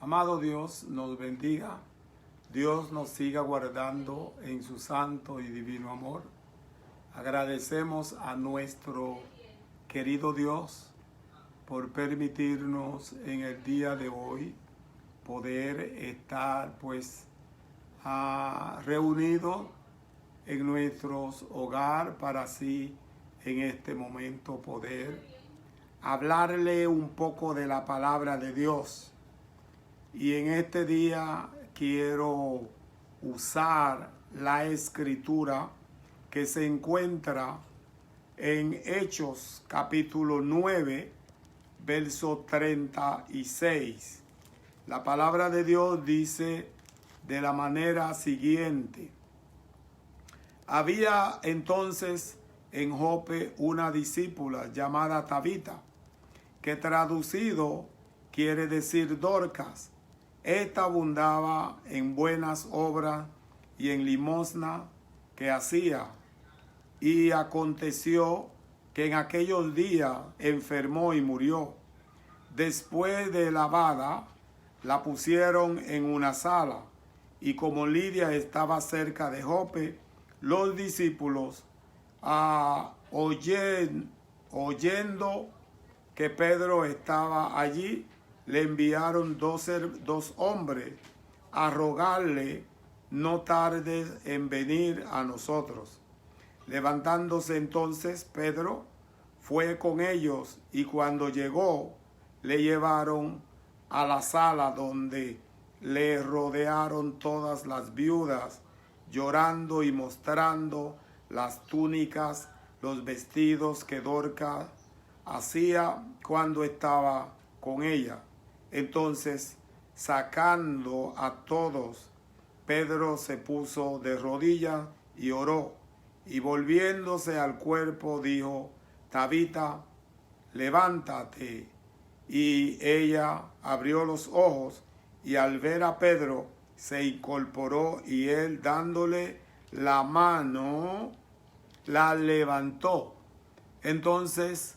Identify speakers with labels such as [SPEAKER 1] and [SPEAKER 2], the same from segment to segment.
[SPEAKER 1] Amado Dios, nos bendiga. Dios nos siga guardando en su santo y divino amor. Agradecemos a nuestro querido Dios por permitirnos en el día de hoy poder estar reunidos en nuestros hogares para así en este momento poder hablarle un poco de la palabra de Dios. Y en este día quiero usar la escritura que se encuentra en Hechos capítulo 9, verso 36. La palabra de Dios dice de la manera siguiente: había entonces en Jope una discípula llamada Tabita, que traducido quiere decir Dorcas. Esta abundaba en buenas obras y en limosna que hacía. Y aconteció que en aquellos días enfermó y murió. Después de lavada, la pusieron en una sala, y como Lidia estaba cerca de Jope, los discípulos, oyendo que Pedro estaba allí, le enviaron dos hombres a rogarle: no tardes en venir a nosotros. Levantándose entonces Pedro, fue con ellos, y cuando llegó, le llevaron a la sala donde le rodearon todas las viudas, llorando y mostrando las túnicas, los vestidos que Dorcas hacía cuando estaba con ella. Entonces, sacando a todos, Pedro se puso de rodillas y oró, y volviéndose al cuerpo dijo: Tabita, levántate. Y ella abrió los ojos, y al ver a Pedro se incorporó, y él, dándole la mano, la levantó. Entonces,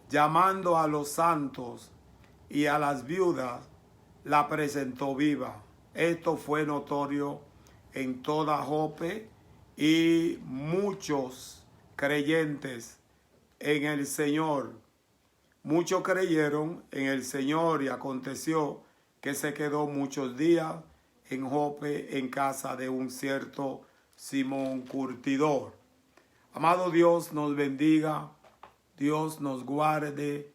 [SPEAKER 1] llamando a los santos y a las viudas, la presentó viva. Esto fue notorio en toda Jope, y muchos creyentes en el Señor. Muchos creyeron en el Señor, y aconteció que se quedó muchos días en Jope, en casa de un cierto Simón Curtidor. Amado Dios, nos bendiga. Dios nos guarde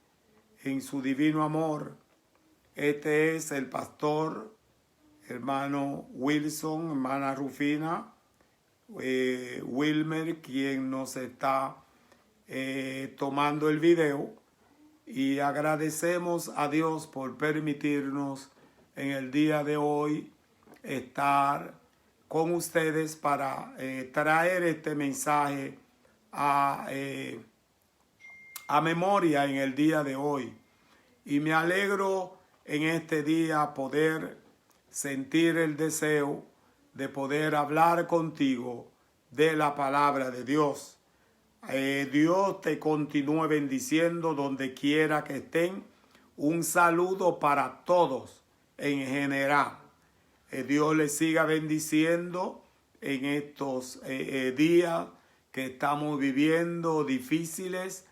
[SPEAKER 1] en su divino amor. Este es el pastor, hermano Wilson, hermana Rufina, Wilmer, quien nos está tomando el video. Y agradecemos a Dios por permitirnos en el día de hoy estar con ustedes para traer este mensaje a memoria en el día de hoy. Y me alegro en este día poder sentir el deseo de poder hablar contigo de la palabra de Dios. Dios te continúe bendiciendo donde quiera que estén. Un saludo para todos en general. Dios les siga bendiciendo en estos días que estamos viviendo difíciles,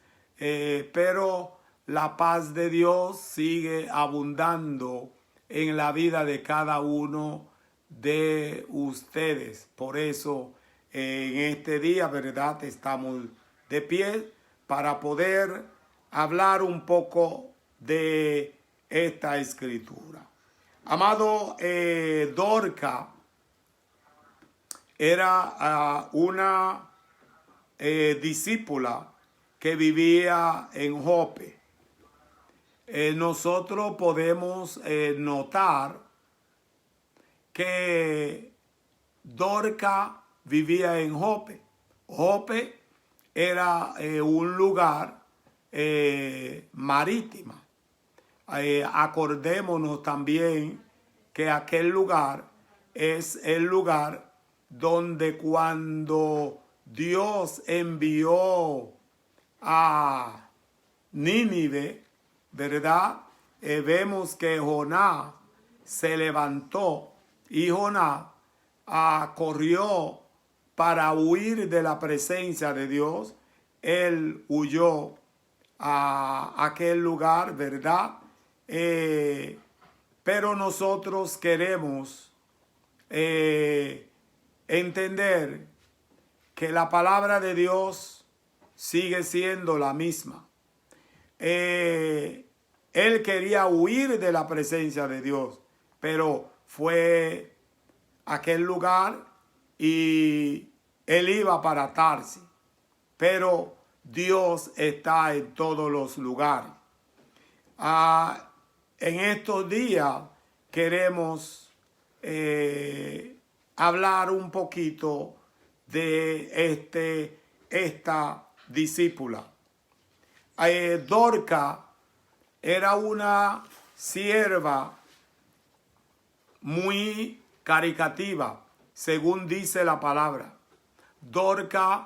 [SPEAKER 1] pero la paz de Dios sigue abundando en la vida de cada uno de ustedes. Por eso en este día, ¿verdad?, estamos de pie para poder hablar un poco de esta escritura. Amado, Dorcas era una discípula que vivía en Jope. Nosotros podemos notar que Dorcas vivía en Jope. Jope era un lugar marítimo. Acordémonos también que aquel lugar es el lugar donde cuando Dios envió a Nínive, ¿verdad? Vemos que Jonás se levantó y Jonás corrió para huir de la presencia de Dios. Él huyó a aquel lugar, ¿verdad? Pero nosotros queremos entender que la palabra de Dios sigue siendo la misma. Él quería huir de la presencia de Dios, pero fue a aquel lugar y él iba para Tarsis. Pero Dios está en todos los lugares. En estos días queremos hablar un poquito de esta discípula. Dorcas era una sierva muy caritativa, según dice la palabra. Dorcas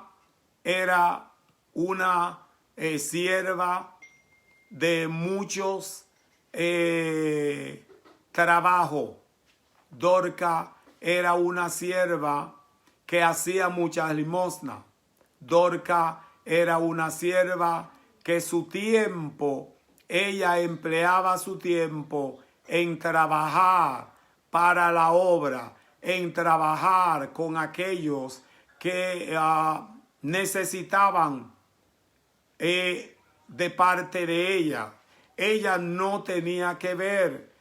[SPEAKER 1] era una sierva de muchos trabajos. Dorcas era una sierva que hacía muchas limosnas. Dorcas era una sierva que su tiempo, ella empleaba su tiempo en trabajar para la obra, en trabajar con aquellos que necesitaban de parte de ella. Ella no tenía que ver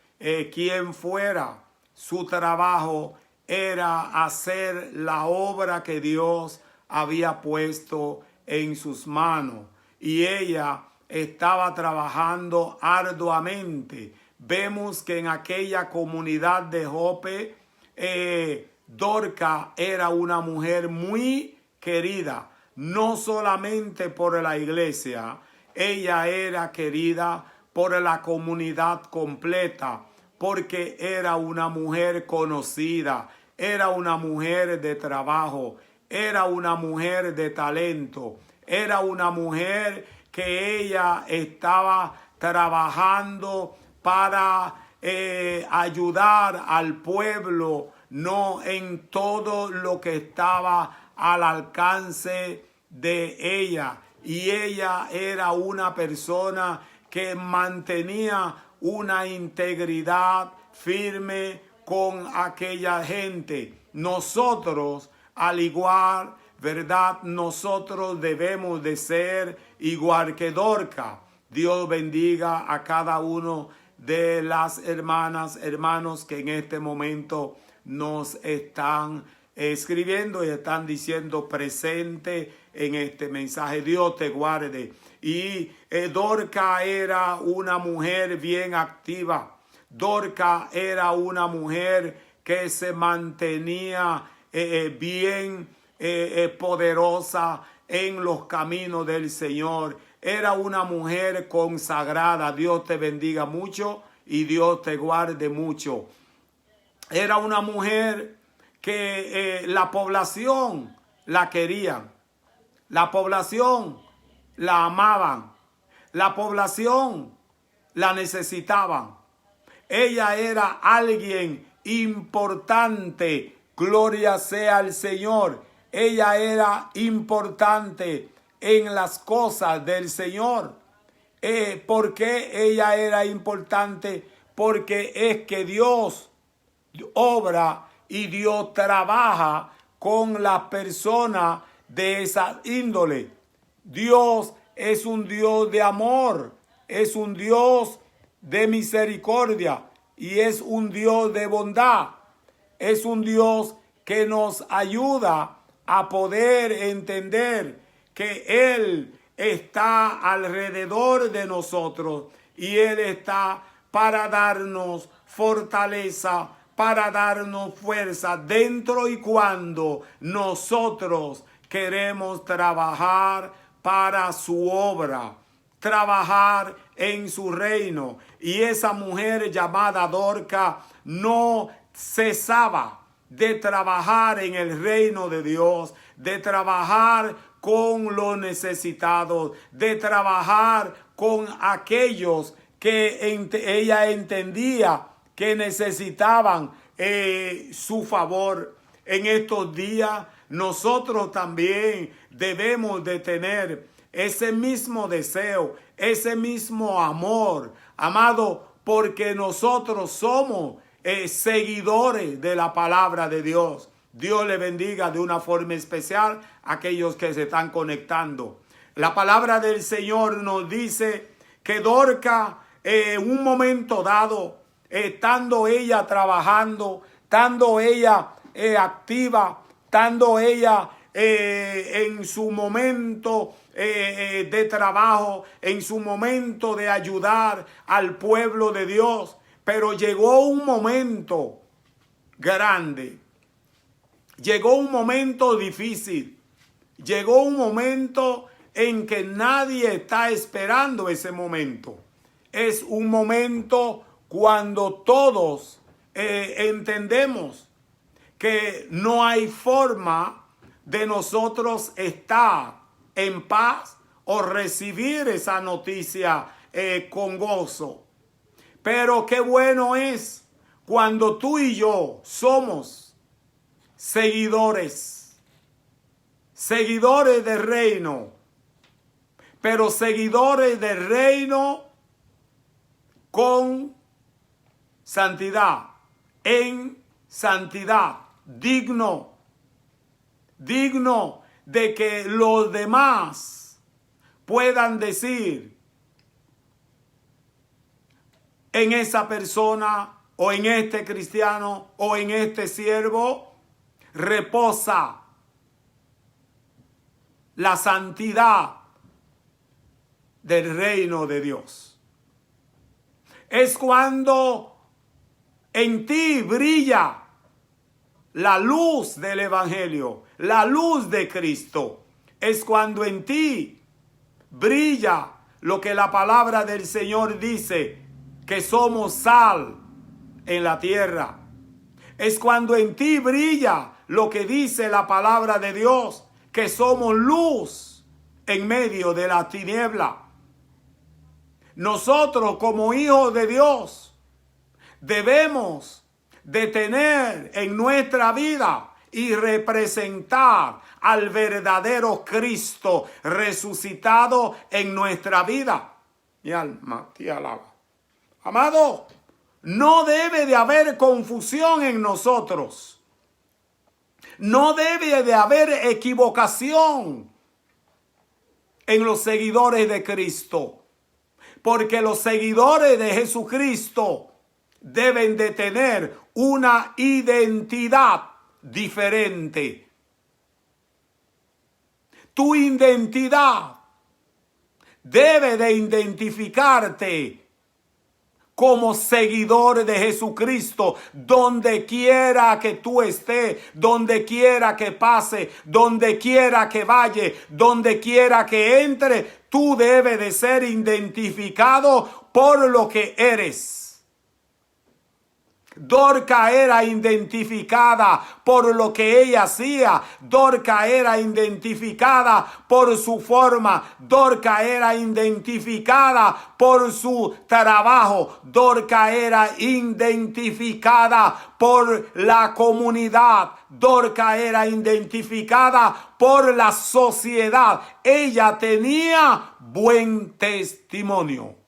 [SPEAKER 1] quién fuera. Su trabajo era hacer la obra que Dios había puesto en sus manos. Y ella estaba trabajando arduamente. Vemos que en aquella comunidad de Jope, Dorcas era una mujer muy querida, no solamente por la iglesia, ella era querida por la comunidad completa, porque era una mujer conocida, era una mujer de trabajo, era una mujer de talento, era una mujer que ella estaba trabajando para ayudar al pueblo, no en todo lo que estaba al alcance de ella. Y ella era una persona que mantenía una integridad firme con aquella gente. Nosotros, al igual, ¿verdad? Nosotros debemos de ser igual que Dorcas. Dios bendiga a cada uno de las hermanas, hermanos que en este momento nos están escribiendo y están diciendo presente en este mensaje. Dios te guarde. Y Dorcas era una mujer bien activa. Dorcas era una mujer que se mantenía bien poderosa en los caminos del Señor. Era una mujer consagrada. Dios te bendiga mucho y Dios te guarde mucho. Era una mujer que la población la quería. La población la amaban. La población la necesitaban. Ella era alguien importante. Gloria sea al Señor. Ella era importante en las cosas del Señor. ¿Por qué ella era importante? Porque es que Dios obra y Dios trabaja con las personas de esa índole. Dios es un Dios de amor, es un Dios de misericordia y es un Dios de bondad. Es un Dios que nos ayuda a poder entender que Él está alrededor de nosotros y Él está para darnos fortaleza, para darnos fuerza dentro y cuando nosotros queremos trabajar para su obra, trabajar en su reino. Y esa mujer llamada Dorcas no cesaba de trabajar en el reino de Dios, de trabajar con los necesitados, de trabajar con aquellos que ella entendía que necesitaban su favor. En estos días nosotros también debemos de tener ese mismo deseo, ese mismo amor, amado, porque nosotros somos seguidores de la palabra de Dios. Dios le bendiga de una forma especial a aquellos que se están conectando. La palabra del Señor nos dice que Dorcas, un momento dado, estando ella trabajando, estando ella activa, estando ella en su momento de trabajo, en su momento de ayudar al pueblo de Dios, pero llegó un momento grande, llegó un momento difícil, llegó un momento en que nadie está esperando ese momento. Es un momento cuando todos entendemos que no hay forma de nosotros estar en paz o recibir esa noticia con gozo. Pero qué bueno es cuando tú y yo somos seguidores del reino, pero seguidores del reino con santidad, en santidad, digno de que los demás puedan decir en esa persona o en este cristiano o en este siervo reposa la santidad del reino de Dios. Es cuando en ti brilla la luz del Evangelio, la luz de Cristo. Es cuando en ti brilla lo que la palabra del Señor dice, que somos sal en la tierra. Es cuando en ti brilla lo que dice la palabra de Dios, que somos luz en medio de la tiniebla. Nosotros como hijos de Dios debemos de tener en nuestra vida y representar al verdadero Cristo resucitado en nuestra vida. Mi alma te alaba. Amado, no debe de haber confusión en nosotros. No debe de haber equivocación en los seguidores de Cristo. Porque los seguidores de Jesucristo deben de tener una identidad diferente. Tu identidad debe de identificarte como seguidor de Jesucristo, donde quiera que tú estés, donde quiera que pase, donde quiera que vaya, donde quiera que entre, tú debes de ser identificado por lo que eres. Dorcas era identificada por lo que ella hacía. Dorcas era identificada por su forma. Dorcas era identificada por su trabajo. Dorcas era identificada por la comunidad. Dorcas era identificada por la sociedad. Ella tenía buen testimonio.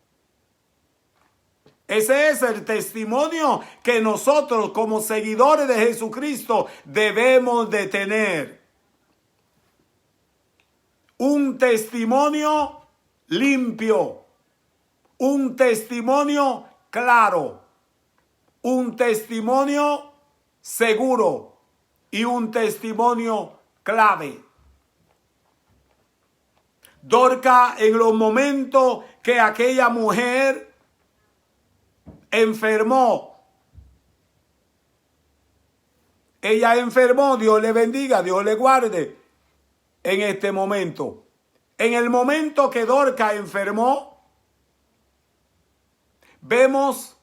[SPEAKER 1] Ese es el testimonio que nosotros como seguidores de Jesucristo debemos de tener. Un testimonio limpio, un testimonio claro, un testimonio seguro y un testimonio clave. Dorcas, en los momentos que aquella mujer enfermó. Ella enfermó, Dios le bendiga, Dios le guarde en este momento. En el momento que Dorcas enfermó, vemos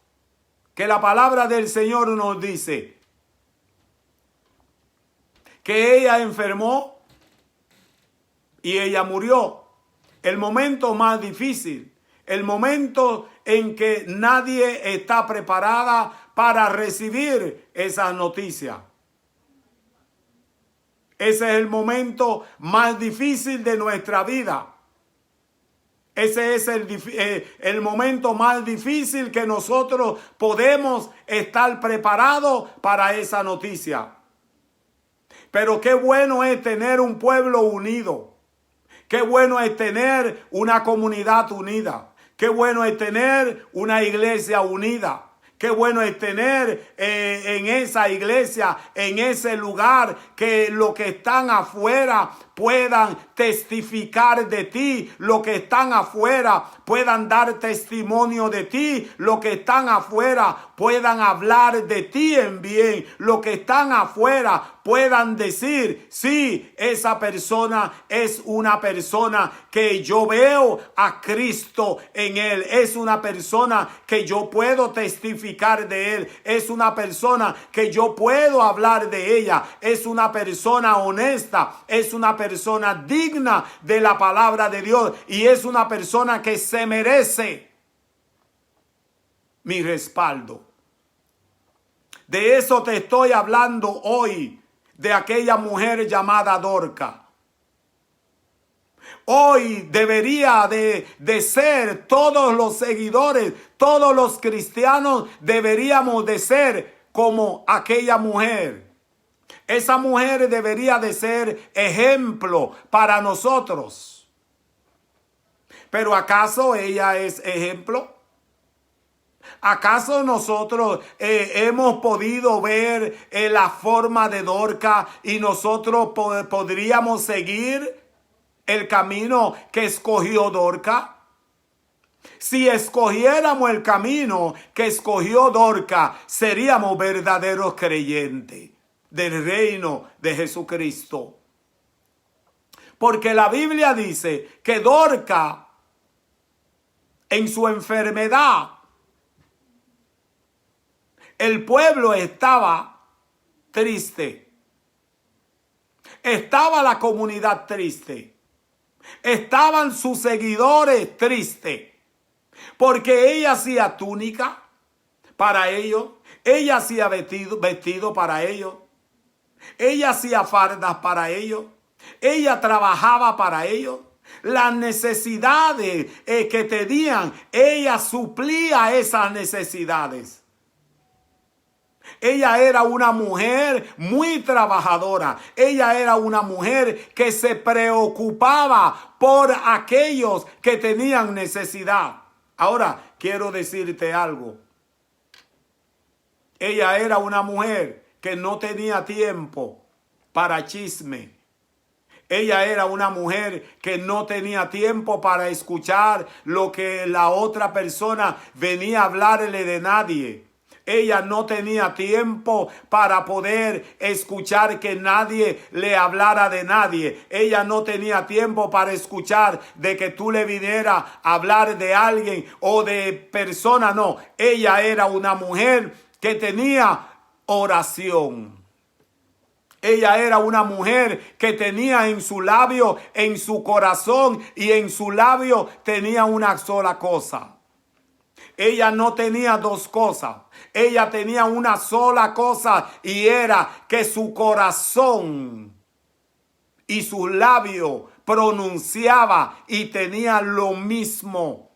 [SPEAKER 1] que la palabra del Señor nos dice que ella enfermó y ella murió. El momento más difícil, el momento en que nadie está preparada para recibir esa noticia. Ese es el momento más difícil de nuestra vida. Ese es el momento más difícil que nosotros podemos estar preparados para esa noticia. Pero qué bueno es tener un pueblo unido. Qué bueno es tener una comunidad unida. Qué bueno es tener una iglesia unida. Qué bueno es tener en esa iglesia, en ese lugar, que los que están afuera puedan testificar de ti, los que están afuera puedan dar testimonio de ti, los que están afuera puedan hablar de ti en bien, los que están afuera puedan decir, sí, esa persona es una persona que yo veo a Cristo en él, es una persona que yo puedo testificar de él, es una persona que yo puedo hablar de ella, es una persona honesta, es una persona digna de la palabra de Dios y es una persona que se merece mi respaldo. De eso te estoy hablando hoy, de aquella mujer llamada Dorcas. Hoy debería de ser todos los seguidores, todos los cristianos deberíamos de ser como aquella mujer. Esa mujer debería de ser ejemplo para nosotros. Pero ¿acaso ella es ejemplo? ¿Acaso nosotros hemos podido ver la forma de Dorcas y nosotros podríamos seguir el camino que escogió Dorcas? Si escogiéramos el camino que escogió Dorcas, seríamos verdaderos creyentes del reino de Jesucristo. Porque la Biblia dice que Dorcas, en su enfermedad, el pueblo estaba triste. Estaba la comunidad triste. Estaban sus seguidores tristes. Porque ella hacía túnica para ellos. Ella hacía vestido para ellos. Ella hacía fardas para ellos. Ella trabajaba para ellos. Las necesidades que tenían, ella suplía esas necesidades. Ella era una mujer muy trabajadora. Ella era una mujer que se preocupaba por aquellos que tenían necesidad. Ahora, quiero decirte algo. Ella era una mujer que no tenía tiempo para chisme. Ella era una mujer que no tenía tiempo para escuchar lo que la otra persona venía a hablarle de nadie. Ella no tenía tiempo para poder escuchar que nadie le hablara de nadie. Ella no tenía tiempo para escuchar de que tú le vinieras a hablar de alguien o de persona. No, ella era una mujer que tenía oración. Ella era una mujer que tenía en su labio, en su corazón y en su labio tenía una sola cosa. Ella no tenía dos cosas. Ella tenía una sola cosa y era que su corazón y su labio pronunciaba y tenía lo mismo.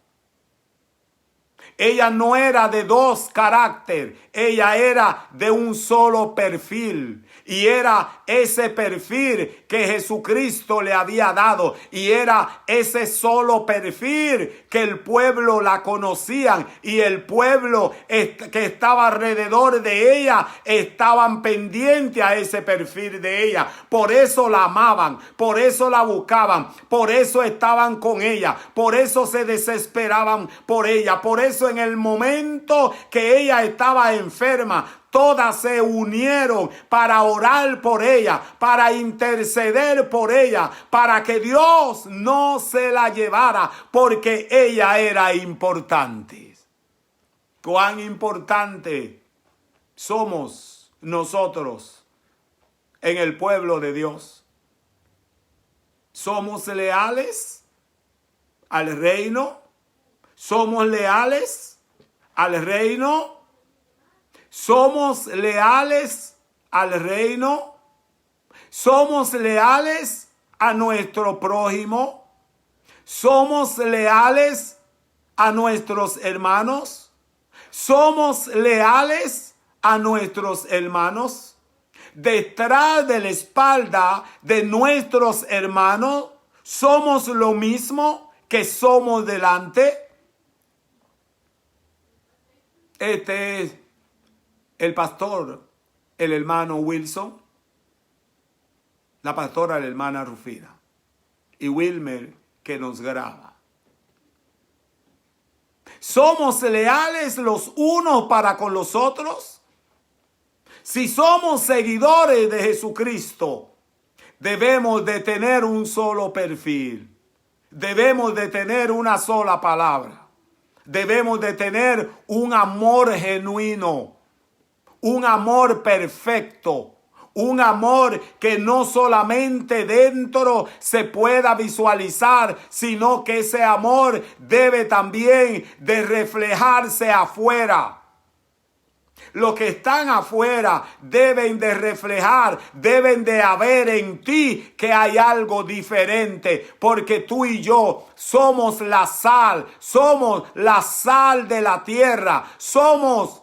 [SPEAKER 1] Ella no era de dos caracteres, ella era de un solo perfil. Y era ese perfil que Jesucristo le había dado. Y era ese solo perfil que el pueblo la conocían. Y el pueblo que estaba alrededor de ella estaban pendientes a ese perfil de ella. Por eso la amaban, por eso la buscaban, por eso estaban con ella, por eso se desesperaban por ella. Por eso en el momento que ella estaba enferma, todas se unieron para orar por ella, para interceder por ella, para que Dios no se la llevara, porque ella era importante. ¿Cuán importante somos nosotros en el pueblo de Dios? ¿Somos leales al reino? ¿Somos leales al reino? ¿Somos leales al reino? ¿Somos leales a nuestro prójimo? ¿Somos leales a nuestros hermanos? ¿Somos leales a nuestros hermanos? Detrás de la espalda de nuestros hermanos, ¿somos lo mismo que somos delante? Este es el pastor, el hermano Wilson, la pastora, la hermana Rufina, y Wilmer, que nos graba. ¿Somos leales los unos para con los otros? Si somos seguidores de Jesucristo, debemos de tener un solo perfil. Debemos de tener una sola palabra. Debemos de tener un amor genuino, un amor perfecto, un amor que no solamente dentro se pueda visualizar, sino que ese amor debe también de reflejarse afuera. Los que están afuera deben de reflejar, deben de haber en ti que hay algo diferente, porque tú y yo somos la sal de la tierra, somos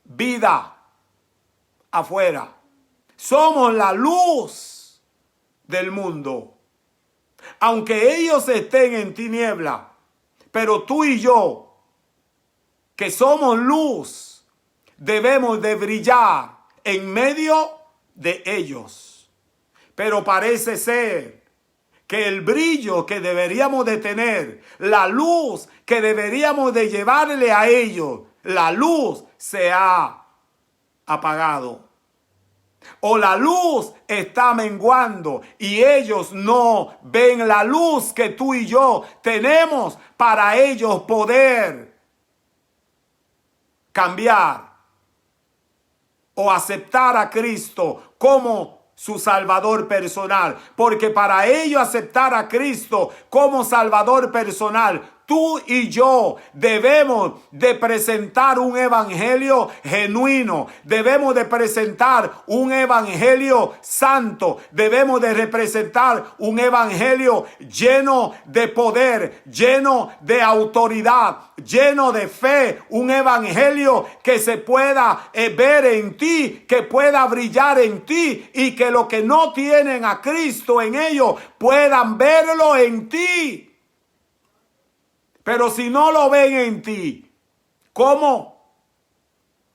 [SPEAKER 1] vida afuera, somos la luz del mundo. Aunque ellos estén en tiniebla, pero tú y yo, que somos luz, debemos de brillar en medio de ellos. Pero parece ser que el brillo que deberíamos de tener, la luz que deberíamos de llevarle a ellos, la luz se ha apagado. O la luz está menguando y ellos no ven la luz que tú y yo tenemos para ellos poder cambiar o aceptar a Cristo como su Salvador personal. Porque para ellos aceptar a Cristo como Salvador personal, tú y yo debemos de presentar un evangelio genuino. Debemos de presentar un evangelio santo. Debemos de representar un evangelio lleno de poder, lleno de autoridad, lleno de fe. Un evangelio que se pueda ver en ti, que pueda brillar en ti y que los que no tienen a Cristo en ellos puedan verlo en ti. Pero si no lo ven en ti, ¿cómo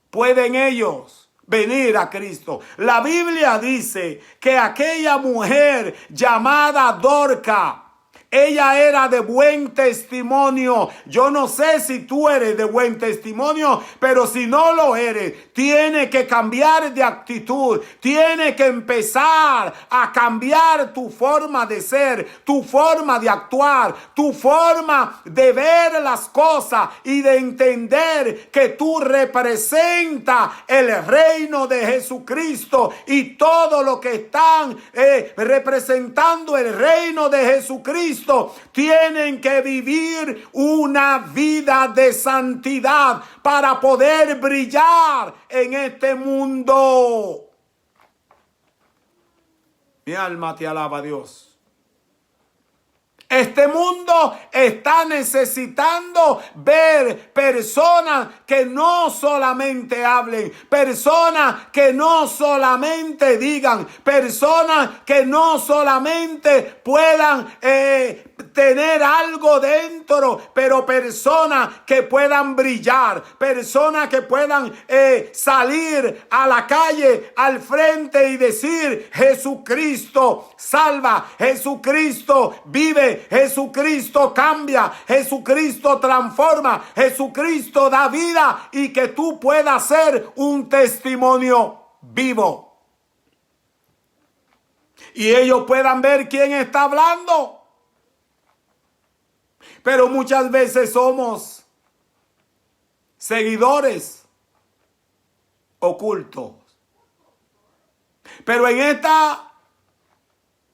[SPEAKER 1] pueden ellos venir a Cristo? La Biblia dice que aquella mujer llamada Dorca, ella era de buen testimonio. Yo no sé si tú eres de buen testimonio, pero si no lo eres, tiene que cambiar de actitud. Tiene que empezar a cambiar tu forma de ser, tu forma de actuar, tu forma de ver las cosas y de entender que tú representas el reino de Jesucristo y todo lo que están representando el reino de Jesucristo tienen que vivir una vida de santidad para poder brillar en este mundo. Mi alma te alaba, Dios. Este mundo está necesitando ver personas que no solamente hablen, personas que no solamente digan, personas que no solamente puedan tener algo dentro, pero personas que puedan brillar, personas que puedan salir a la calle, al frente y decir: Jesucristo salva, Jesucristo vive, Jesucristo cambia, Jesucristo transforma, Jesucristo da vida, y que tú puedas ser un testimonio vivo. Y ellos puedan ver quién está hablando. Pero muchas veces somos seguidores ocultos. Pero en esta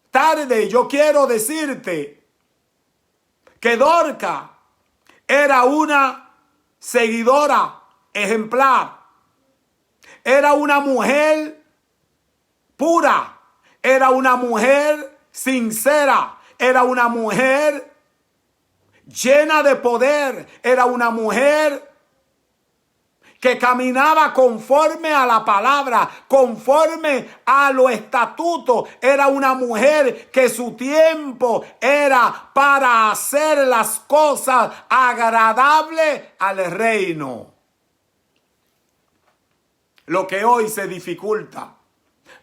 [SPEAKER 1] tarde yo quiero decirte que Dorca era una seguidora ejemplar. era una mujer pura, era una mujer sincera, era una mujer llena de poder, era una mujer que caminaba conforme a la palabra, conforme a los estatutos. Era una mujer que su tiempo era para hacer las cosas agradables al reino. Lo que hoy se dificulta,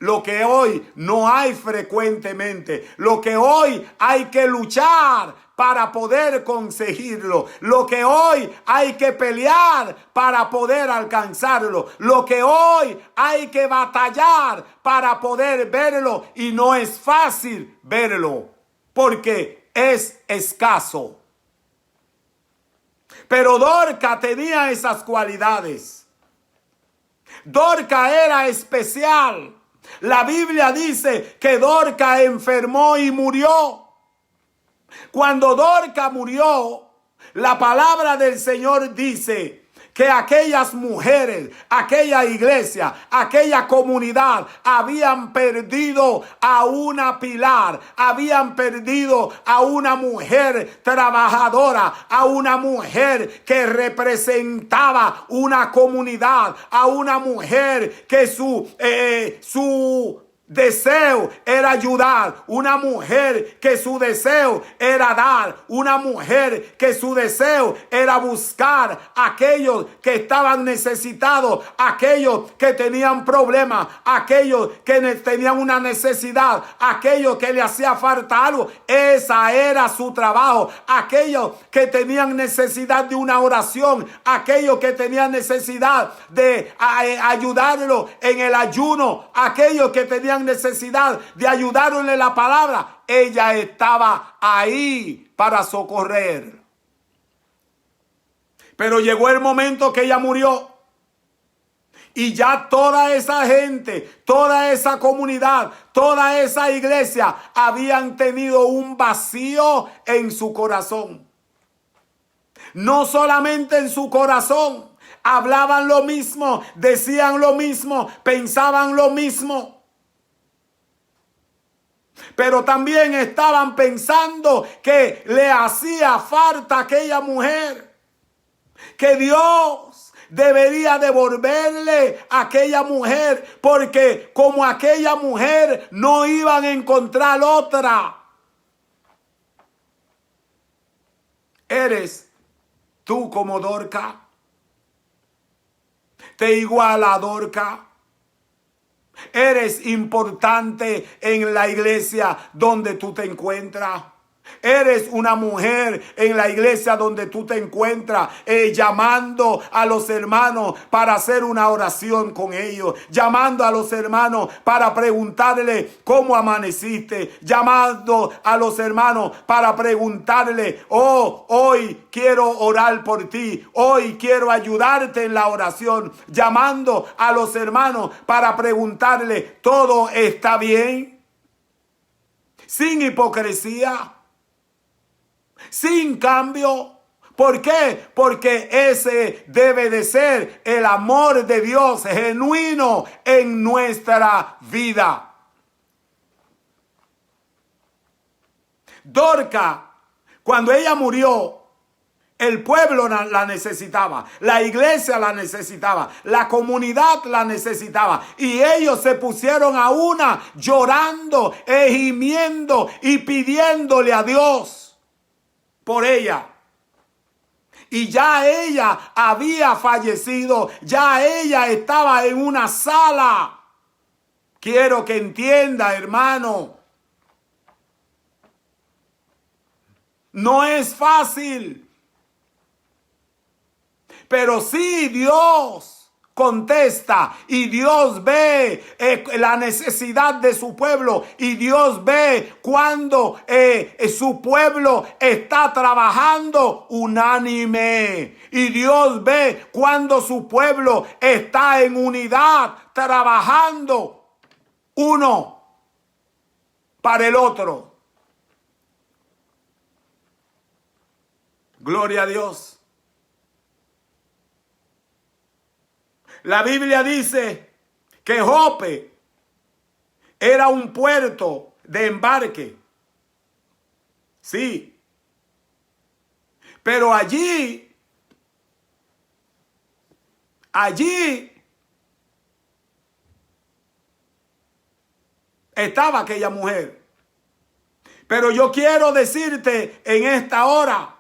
[SPEAKER 1] lo que hoy no hay frecuentemente, lo que hoy hay que luchar para poder conseguirlo, lo que hoy hay que pelear para poder alcanzarlo, lo que hoy hay que batallar para poder verlo, y no es fácil verlo porque es escaso. Pero Dorca tenía esas cualidades. Dorca era especial. La Biblia dice que Dorca enfermó y murió. Cuando Dorca murió, la palabra del Señor dice que aquellas mujeres, aquella iglesia, aquella comunidad habían perdido a una pilar, habían perdido a una mujer trabajadora, a una mujer que representaba una comunidad, a una mujer que su deseo era ayudar, una mujer que su deseo era dar, una mujer que su deseo era buscar a aquellos que estaban necesitados, aquellos que tenían problemas, aquellos que tenían una necesidad, aquellos que le hacía falta algo. Esa era su trabajo. Aquellos que tenían necesidad de una oración, aquellos que tenían necesidad de ayudarlo en el ayuno, aquellos que tenían necesidad de ayudarle la palabra, ella estaba ahí para socorrer. Pero llegó el momento que ella murió y ya toda esa gente, toda esa comunidad, toda esa iglesia habían tenido un vacío en su corazón. No solamente en su corazón, hablaban lo mismo, decían lo mismo, pensaban lo mismo. Pero también estaban pensando que le hacía falta a aquella mujer, que Dios debería devolverle a aquella mujer, porque como aquella mujer no iban a encontrar otra. ¿Eres tú como Dorca? ¿Te iguala a Dorca? ¿Eres importante en la iglesia donde tú te encuentras? Eres una mujer en la iglesia donde tú te encuentras, llamando a los hermanos para hacer una oración con ellos, llamando a los hermanos para preguntarle cómo amaneciste, llamando a los hermanos para preguntarle, oh, hoy quiero orar por ti, hoy quiero ayudarte en la oración, llamando a los hermanos para preguntarle, ¿todo está bien? Sin hipocresía, sin cambio. ¿Por qué? Porque ese debe de ser el amor de Dios genuino en nuestra vida. Dorca, cuando ella murió, el pueblo la necesitaba, la iglesia la necesitaba, la comunidad la necesitaba. Y ellos se pusieron a una llorando, gimiendo y pidiéndole a Dios por ella. Y ya ella había fallecido, ya ella estaba en una sala. Quiero que entienda, hermano, no es fácil. Pero sí, Dios contesta y Dios ve la necesidad de su pueblo, y Dios ve cuando su pueblo está trabajando unánime, y Dios ve cuando su pueblo está en unidad trabajando uno para el otro. Gloria a Dios. La Biblia dice que Jope era un puerto de embarque. Sí. Pero allí estaba aquella mujer. Pero yo quiero decirte en esta hora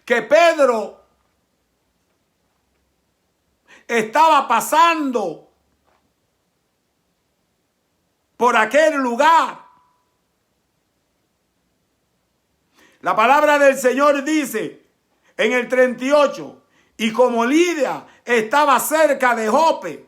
[SPEAKER 1] que Pedro estaba pasando por aquel lugar. La palabra del Señor dice en el 38, y como Lidia estaba cerca de Jope,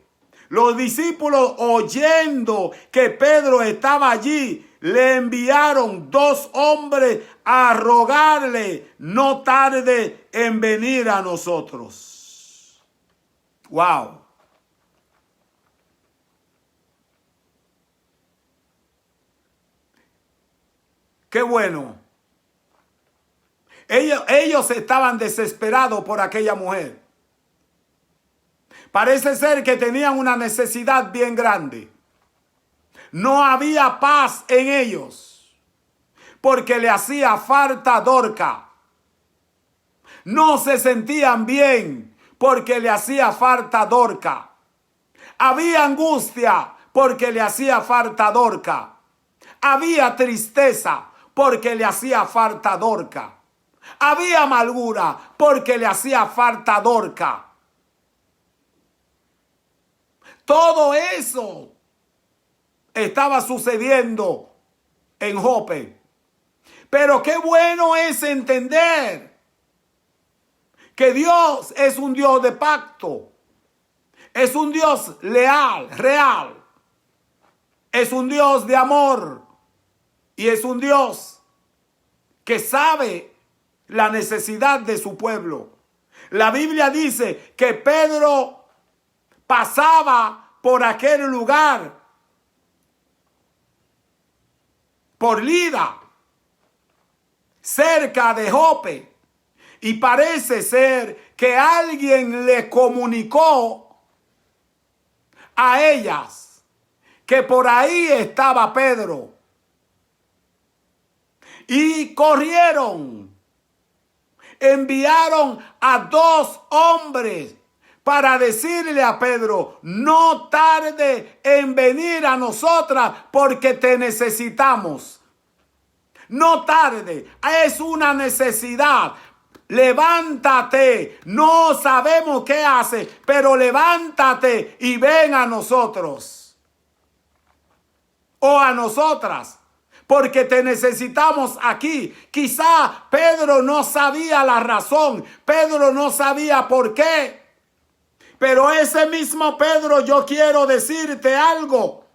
[SPEAKER 1] los discípulos, oyendo que Pedro estaba allí, le enviaron 2 hombres a rogarle, no tarde en venir a nosotros. Wow. Qué bueno. Ellos estaban desesperados por aquella mujer. Parece ser que tenían una necesidad bien grande. No había paz en ellos, porque le hacía falta Dorca. No se sentían bien, porque le hacía falta Dorca. Había angustia, porque le hacía falta Dorca. Había tristeza, porque le hacía falta Dorca. Había amargura, porque le hacía falta Dorca. Todo eso estaba sucediendo en Jope. Pero qué bueno es entender que Dios es un Dios de pacto. Es un Dios leal, real. Es un Dios de amor. Y es un Dios que sabe la necesidad de su pueblo. La Biblia dice que Pedro pasaba por aquel lugar, por Lida, cerca de Jope, y parece ser que alguien le comunicó a ellas que por ahí estaba Pedro, y corrieron, enviaron a 2 hombres para decirle a Pedro, no tarde en venir a nosotras porque te necesitamos. No tarde, es una necesidad. Levántate, no sabemos qué hace, pero levántate y ven a nosotros. O a nosotras, porque te necesitamos aquí. Quizá Pedro no sabía la razón, Pedro no sabía por qué. Pero ese mismo Pedro, yo quiero decirte algo.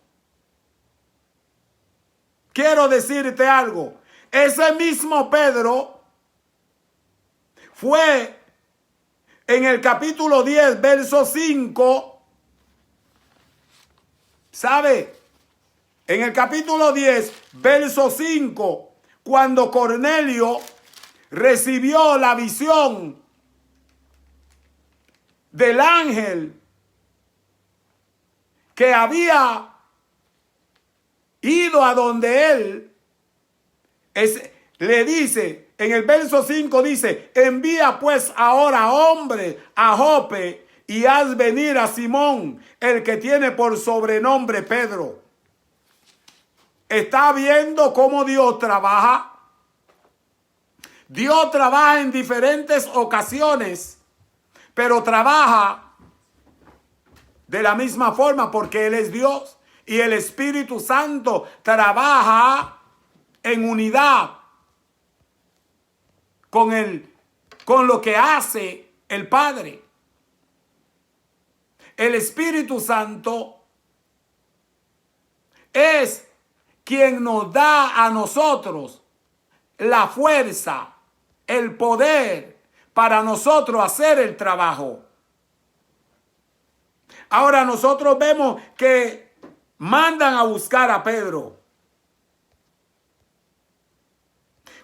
[SPEAKER 1] Quiero decirte algo. Ese mismo Pedro fue en el capítulo 10, verso 5. ¿Sabe? En el capítulo 10, verso 5, cuando Cornelio recibió la visión del ángel que había ido a donde él, le dice, en el verso 5 dice, envía pues ahora hombre a Jope y haz venir a Simón, el que tiene por sobrenombre Pedro. ¿Está viendo cómo Dios trabaja? Dios trabaja en diferentes ocasiones, pero trabaja de la misma forma porque Él es Dios y el Espíritu Santo trabaja en unidad con lo que hace el Padre. El Espíritu Santo es quien nos da a nosotros la fuerza, el poder para nosotros hacer el trabajo. Ahora nosotros vemos que mandan a buscar a Pedro.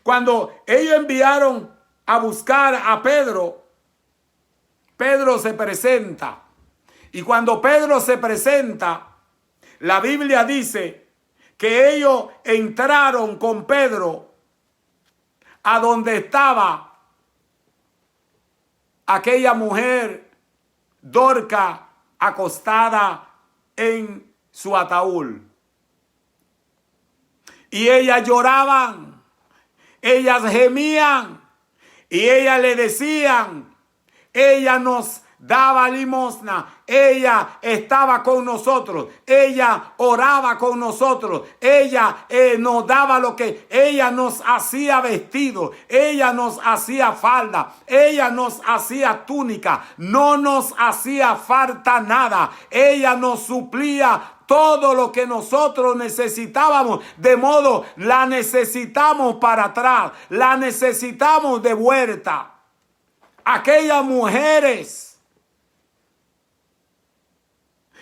[SPEAKER 1] Cuando ellos enviaron a buscar a Pedro, Pedro se presenta. Y cuando Pedro se presenta, la Biblia dice que ellos entraron con Pedro a donde estaba aquella mujer Dorca acostada en su ataúd. Y ellas lloraban, ellas gemían y ellas le decían, ella nos daba limosna, ella estaba con nosotros, ella oraba con nosotros, ella nos daba lo que, ella nos hacía vestido, ella nos hacía falda, ella nos hacía túnica, no nos hacía falta nada, ella nos suplía todo lo que nosotros necesitábamos, de modo la necesitamos para atrás, la necesitamos de vuelta. Aquellas mujeres,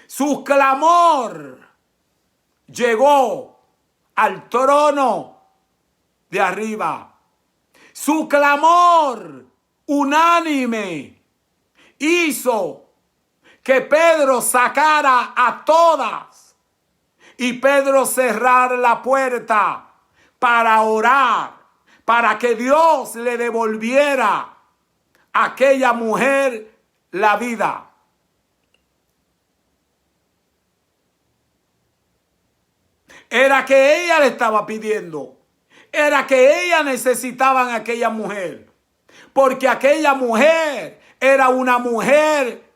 [SPEAKER 1] su clamor llegó al trono de arriba. Su clamor unánime hizo que Pedro sacara a todas y Pedro cerrar la puerta para orar, para que Dios le devolviera a aquella mujer la vida. Era que ella le estaba pidiendo, era que ella necesitaban a aquella mujer, porque aquella mujer era una mujer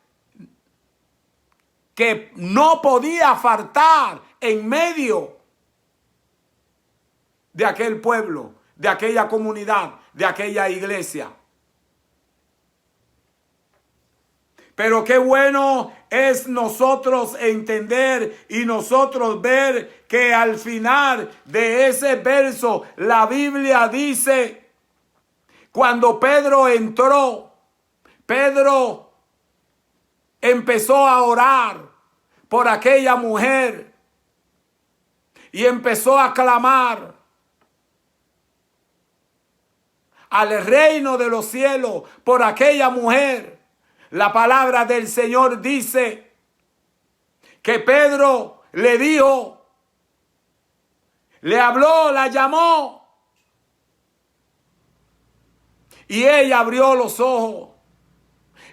[SPEAKER 1] que no podía faltar en medio de aquel pueblo, de aquella comunidad, de aquella iglesia. Pero qué bueno es nosotros entender y nosotros ver que al final de ese verso la Biblia dice, cuando Pedro entró, Pedro empezó a orar por aquella mujer y empezó a clamar al reino de los cielos por aquella mujer. La palabra del Señor dice que Pedro le dijo, le habló, la llamó y ella abrió los ojos.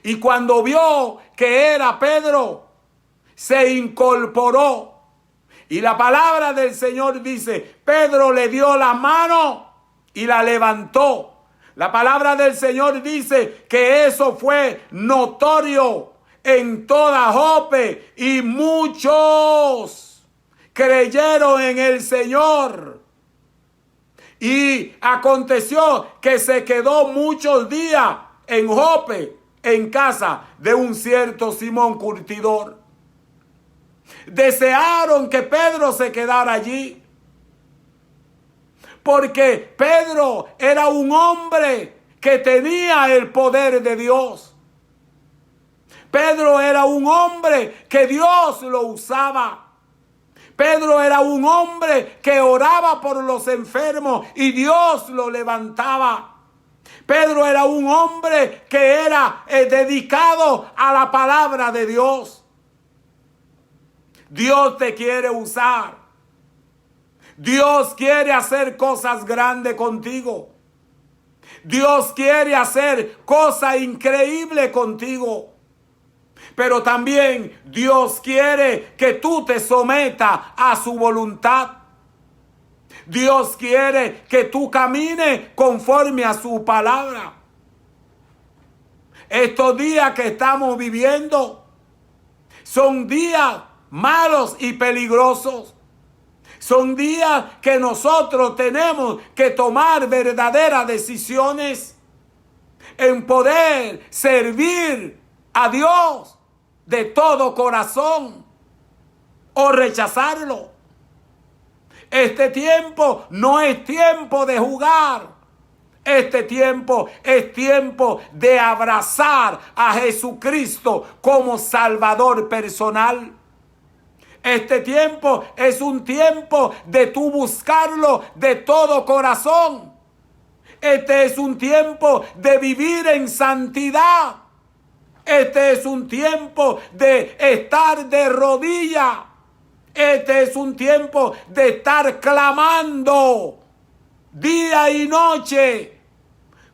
[SPEAKER 1] Y cuando vio que era Pedro, se incorporó. Y la palabra del Señor dice, Pedro le dio la mano y la levantó. La palabra del Señor dice que eso fue notorio en toda Jope y muchos creyeron en el Señor. Y aconteció que se quedó muchos días en Jope, en casa de un cierto Simón curtidor. Desearon que Pedro se quedara allí, porque Pedro era un hombre que tenía el poder de Dios. Pedro era un hombre que Dios lo usaba. Pedro era un hombre que oraba por los enfermos y Dios lo levantaba. Pedro era un hombre que era dedicado a la palabra de Dios. Dios te quiere usar. Dios quiere hacer cosas grandes contigo. Dios quiere hacer cosas increíbles contigo. Pero también Dios quiere que tú te sometas a su voluntad. Dios quiere que tú camines conforme a su palabra. Estos días que estamos viviendo son días malos y peligrosos. Son días que nosotros tenemos que tomar verdaderas decisiones en poder servir a Dios de todo corazón o rechazarlo. Este tiempo no es tiempo de jugar. Este tiempo es tiempo de abrazar a Jesucristo como Salvador personal. Este tiempo es un tiempo de tú buscarlo de todo corazón. Este es un tiempo de vivir en santidad. Este es un tiempo de estar de rodillas. Este es un tiempo de estar clamando día y noche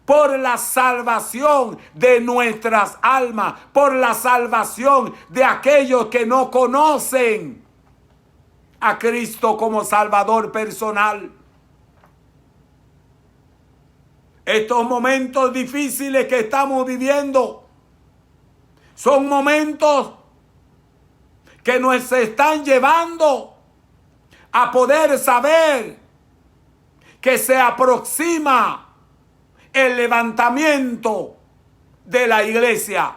[SPEAKER 1] por la salvación de nuestras almas, por la salvación de aquellos que no conocen a Cristo como Salvador personal. Estos momentos difíciles que estamos viviendo son momentos que nos están llevando a poder saber que se aproxima el levantamiento de la iglesia.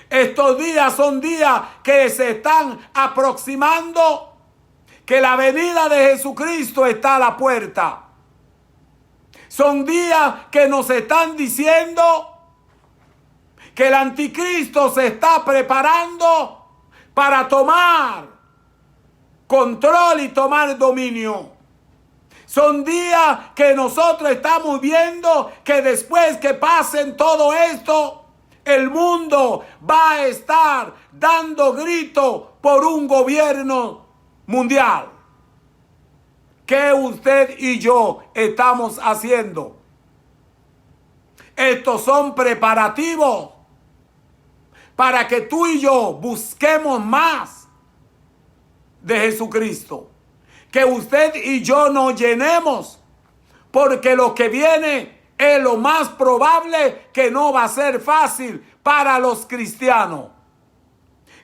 [SPEAKER 1] Estos días son días que se están aproximando, que la venida de Jesucristo está a la puerta. Son días que nos están diciendo que el anticristo se está preparando para tomar control y tomar dominio. Son días que nosotros estamos viendo que después que pasen todo esto, el mundo va a estar dando grito por un gobierno mundial. ¿Qué usted y yo estamos haciendo? Estos son preparativos para que tú y yo busquemos más de Jesucristo. Que usted y yo nos llenemos, porque lo que viene es lo más probable que no va a ser fácil para los cristianos.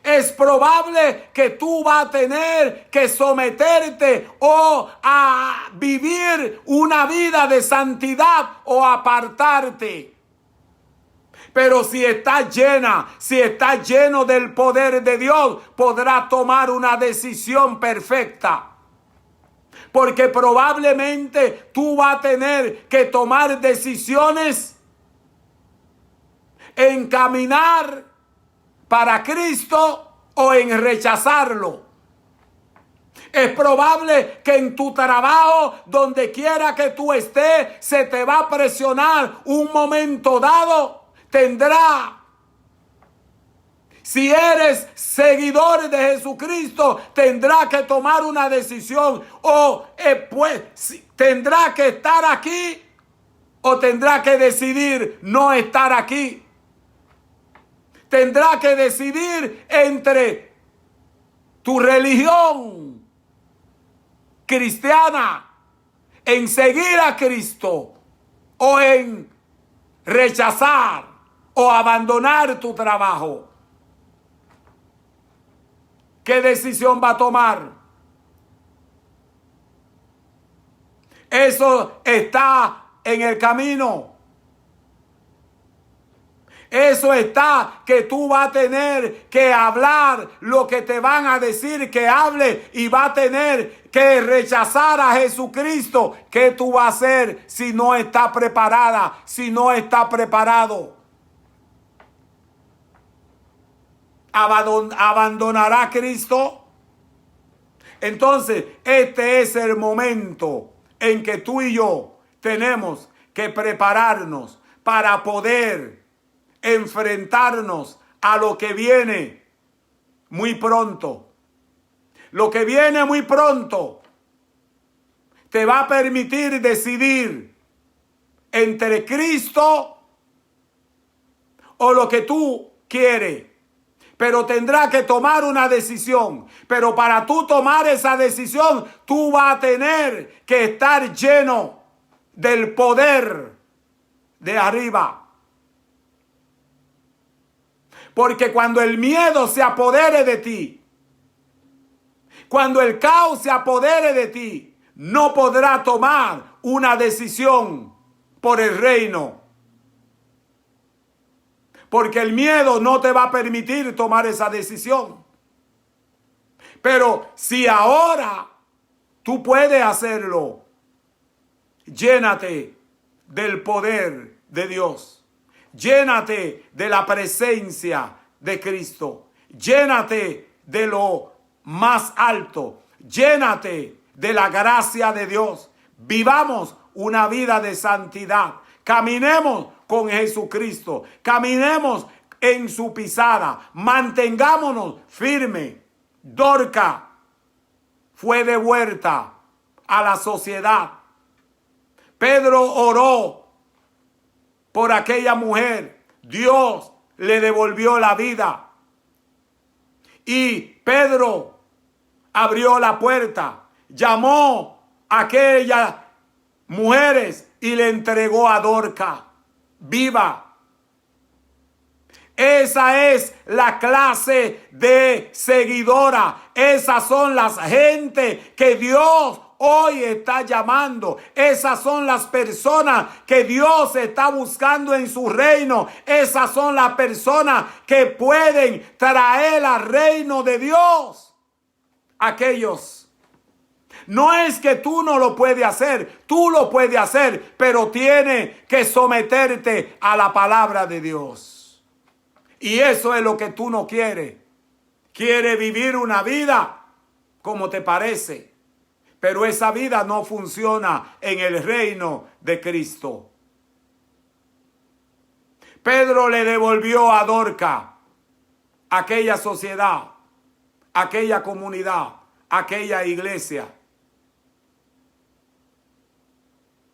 [SPEAKER 1] Es probable que tú vas a tener que someterte o a vivir una vida de santidad o apartarte. Pero si estás lleno del poder de Dios, podrás tomar una decisión perfecta. Porque probablemente tú vas a tener que tomar decisiones en caminar para Cristo o en rechazarlo. Es probable que en tu trabajo, donde quiera que tú estés, se te va a presionar un momento dado. Si eres seguidor de Jesucristo, tendrá que tomar una decisión. O tendrá que estar aquí o tendrá que decidir no estar aquí. Tendrá que decidir entre tu religión cristiana, en seguir a Cristo, o en rechazar o abandonar tu trabajo. ¿Qué decisión va a tomar? Eso está en el camino. Eso está que tú vas a tener que hablar lo que te van a decir que hable, y va a tener que rechazar a Jesucristo. ¿Qué tú vas a hacer si no está preparada, si no está preparado? ¿Abandonará a Cristo? Entonces, este es el momento en que tú y yo tenemos que prepararnos para poder enfrentarnos a lo que viene muy pronto. Lo que viene muy pronto te va a permitir decidir entre Cristo o lo que tú quieres. Pero tendrá que tomar una decisión. Pero para tú tomar esa decisión, tú vas a tener que estar lleno del poder de arriba. Porque cuando el miedo se apodere de ti, cuando el caos se apodere de ti, no podrás tomar una decisión por el reino. Porque el miedo no te va a permitir tomar esa decisión. Pero si ahora tú puedes hacerlo, llénate del poder de Dios. Llénate de la presencia de Cristo. Llénate de lo más alto. Llénate de la gracia de Dios. Vivamos una vida de santidad. Caminemos con Jesucristo. Caminemos en su pisada. Mantengámonos firmes. Dorcas fue devuelta a la sociedad. Pedro oró por aquella mujer. Dios le devolvió la vida. Y Pedro abrió la puerta, llamó a aquellas mujeres y le entregó a Dorcas viva. Esa es la clase de seguidora. Esas son las gente que Dios hoy está llamando. Esas son las personas que Dios está buscando en su reino. Esas son las personas que pueden traer al reino de Dios. Aquellos. No es que tú no lo puedes hacer. Tú lo puedes hacer, pero tienes que someterte a la palabra de Dios. Y eso es lo que tú no quieres. Quieres vivir una vida como te parece. Pero esa vida no funciona en el reino de Cristo. Pedro le devolvió a Dorcas aquella sociedad, aquella comunidad, aquella iglesia.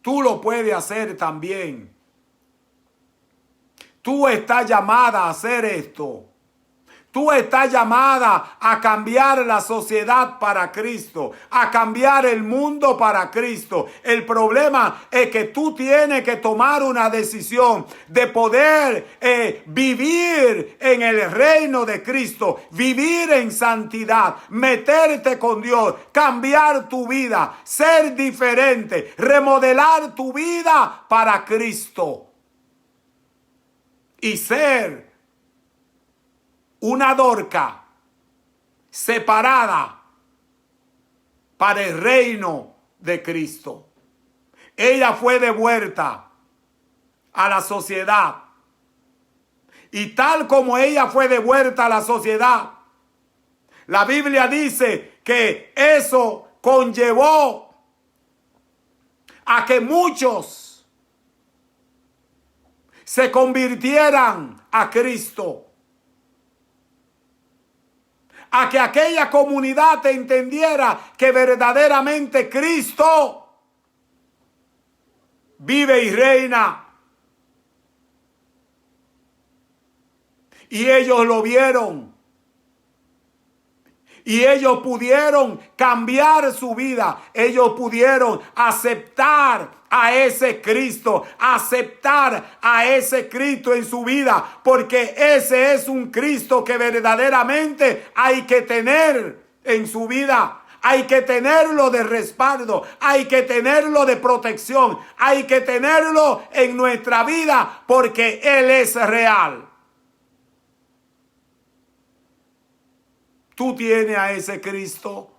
[SPEAKER 1] Tú lo puedes hacer también. Tú estás llamada a hacer esto. Tú estás llamada a cambiar la sociedad para Cristo, a cambiar el mundo para Cristo. El problema es que tú tienes que tomar una decisión de poder vivir en el reino de Cristo, vivir en santidad, meterte con Dios, cambiar tu vida, ser diferente, remodelar tu vida para Cristo y ser una Dorcas separada para el reino de Cristo. Ella fue devuelta a la sociedad. Y tal como ella fue devuelta a la sociedad, la Biblia dice que eso conllevó a que muchos se convirtieran a Cristo. A que aquella comunidad entendiera que verdaderamente Cristo vive y reina. Y ellos lo vieron. Y ellos pudieron cambiar su vida. Ellos pudieron aceptar a ese Cristo. Aceptar a ese Cristo en su vida. Porque ese es un Cristo que verdaderamente hay que tener en su vida. Hay que tenerlo de respaldo. Hay que tenerlo de protección. Hay que tenerlo en nuestra vida porque Él es real. Tú tienes a ese Cristo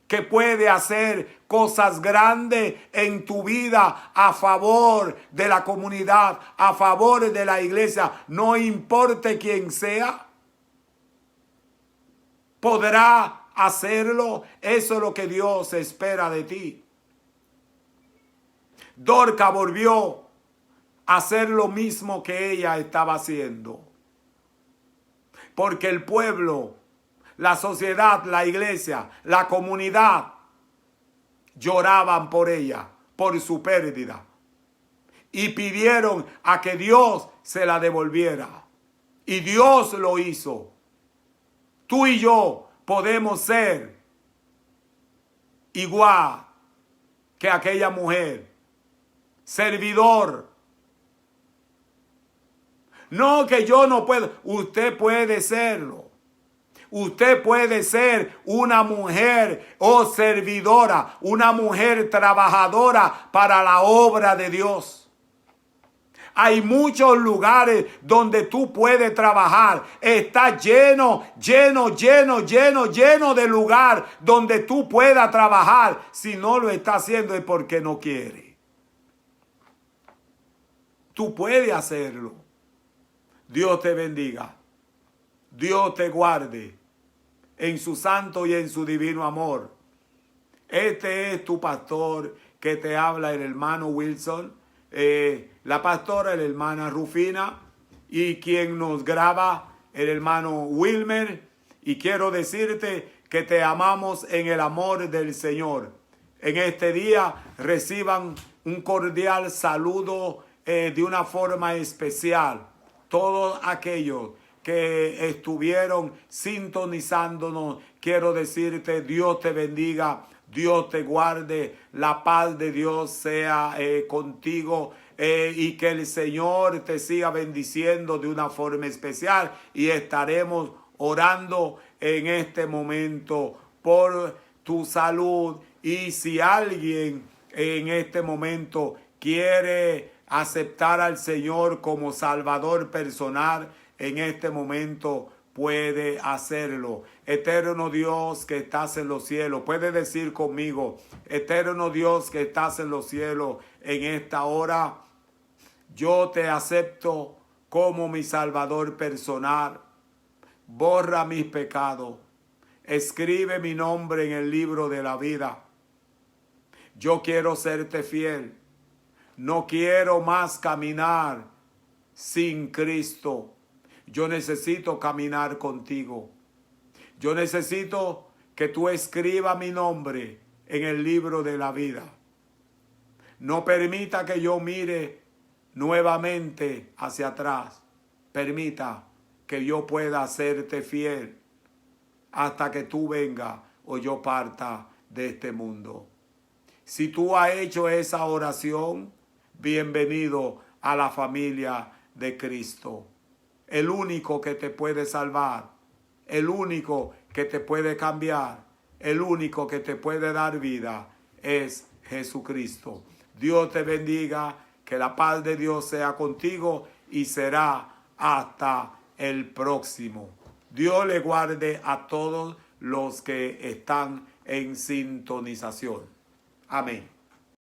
[SPEAKER 1] que puede hacer cosas grandes en tu vida a favor de la comunidad, a favor de la iglesia, no importe quién sea. Podrá hacerlo. Eso es lo que Dios espera de ti. Dorcas volvió a hacer lo mismo que ella estaba haciendo. Porque el pueblo, la sociedad, la iglesia, la comunidad lloraban por ella, por su pérdida. Y pidieron a que Dios se la devolviera. Y Dios lo hizo. Tú y yo podemos ser igual que aquella mujer. Servidor. No que yo no puedo. Usted puede serlo. Usted puede ser una mujer servidora, una mujer trabajadora para la obra de Dios. Hay muchos lugares donde tú puedes trabajar. Está lleno de lugar donde tú puedas trabajar. Si no lo está haciendo es porque no quiere. Tú puedes hacerlo. Dios te bendiga. Dios te guarde en su santo y en su divino amor. Este es tu pastor que te habla, el hermano Wilson. la pastora, la hermana Rufina, y quien nos graba, el hermano Wilmer. Y quiero decirte que te amamos en el amor del Señor. En este día reciban un cordial saludo de una forma especial. Todos aquellos que estuvieron sintonizándonos, quiero decirte, Dios te bendiga, Dios te guarde, la paz de Dios sea contigo y que el Señor te siga bendiciendo de una forma especial, y estaremos orando en este momento por tu salud. Y si alguien en este momento quiere aceptar al Señor como Salvador personal, en este momento puede hacerlo. Eterno Dios que estás en los cielos, puede decir conmigo: eterno Dios que estás en los cielos, en esta hora yo te acepto como mi Salvador personal. Borra mis pecados, escribe mi nombre en el libro de la vida. Yo quiero serte fiel. No quiero más caminar sin Cristo. Yo necesito caminar contigo. Yo necesito que tú escribas mi nombre en el libro de la vida. No permita que yo mire nuevamente hacia atrás. Permita que yo pueda hacerte fiel hasta que tú vengas o yo parta de este mundo. Si tú has hecho esa oración, bienvenido a la familia de Cristo. El único que te puede salvar, el único que te puede cambiar, el único que te puede dar vida es Jesucristo. Dios te bendiga, que la paz de Dios sea contigo y será hasta el próximo. Dios le guarde a todos los que están en sintonización. Amén.